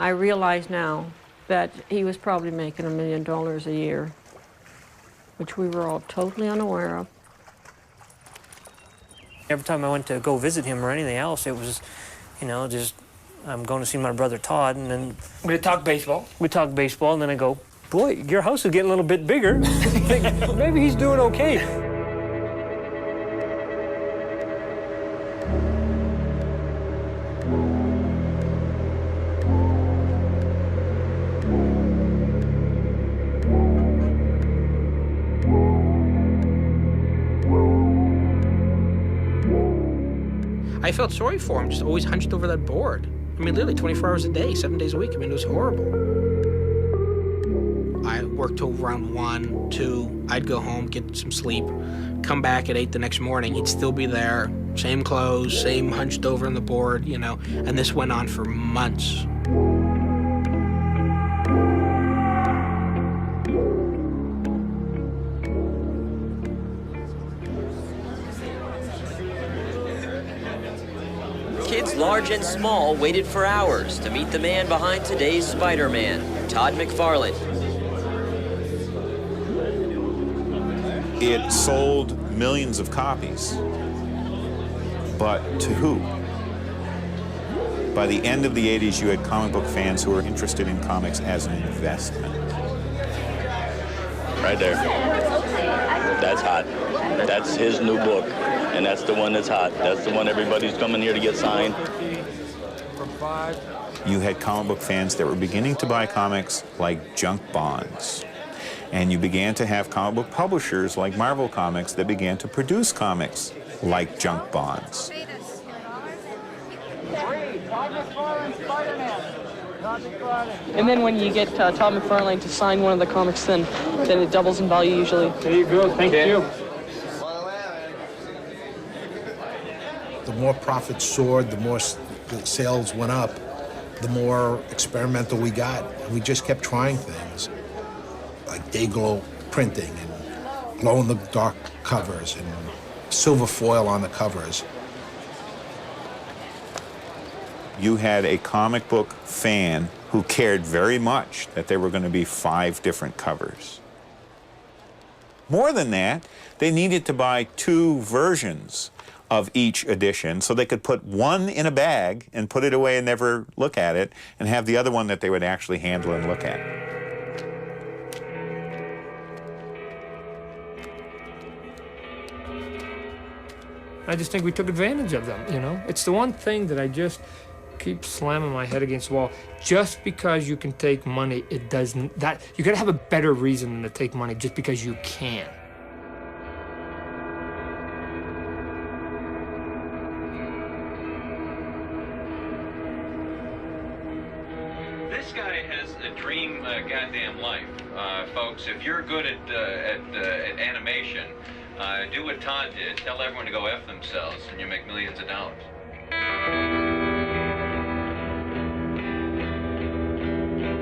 I realize now that he was probably making $1 million a year, which we were all totally unaware of. Every time I went to go visit him or anything else, it was, you know, just, I'm going to see my brother Todd, and then... We'd talk baseball. We talk baseball, and then I go, boy, your house is getting a little bit bigger. Maybe he's doing okay. I felt sorry for him, just always hunched over that board. I mean, literally 24 hours a day, 7 days a week. I mean, it was horrible. I worked till around 1, 2. I'd go home, get some sleep, come back at 8 the next morning. He'd still be there, same clothes, same hunched over on the board, you know, and this went on for months. Kids large and small waited for hours to meet the man behind today's Spider-Man, Todd McFarlane. It sold millions of copies, but to who? By the end of the 80s, you had comic book fans who were interested in comics as an investment. Right there. That's hot. That's his new book, and that's the one that's hot. That's the one everybody's coming here to get signed. You had comic book fans that were beginning to buy comics like junk bonds. And you began to have comic book publishers like Marvel Comics that began to produce comics like junk bonds. And then when you get Todd McFarlane to sign one of the comics, then it doubles in value usually. There you go, thank you. The more profits soared, the more the sales went up, the more experimental we got. And we just kept trying things, like day glow printing and glow-in-the-dark covers and silver foil on the covers. You had a comic book fan who cared very much that there were going to be 5 different covers. More than that, they needed to buy 2 versions of each edition so they could put one in a bag and put it away and never look at it, and have the other one that they would actually handle and look at. I just think we took advantage of them, you know? It's the one thing that I just keep slamming my head against the wall. Just because you can take money, it doesn't, that, you gotta have a better reason than to take money just because you can. This guy has a dream goddamn life. Folks, if you're good at animation, do what Todd did. Tell everyone to go F themselves, and you make millions of dollars.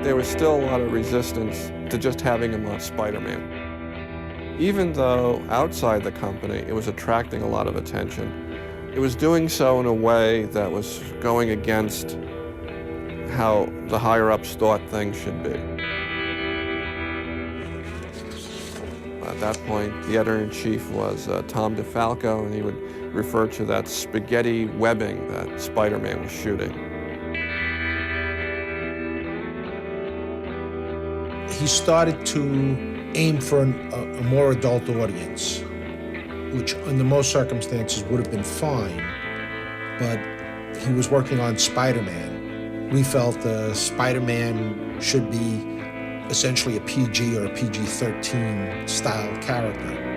There was still a lot of resistance to just having him on Spider-Man. Even though outside the company, it was attracting a lot of attention, it was doing so in a way that was going against how the higher-ups thought things should be. At that point, the editor-in-chief was Tom DeFalco, and he would refer to that spaghetti webbing that Spider-Man was shooting. He started to aim for a more adult audience, which under most circumstances would have been fine, but he was working on Spider-Man. We felt Spider-Man should be essentially a PG or a PG-13 style character.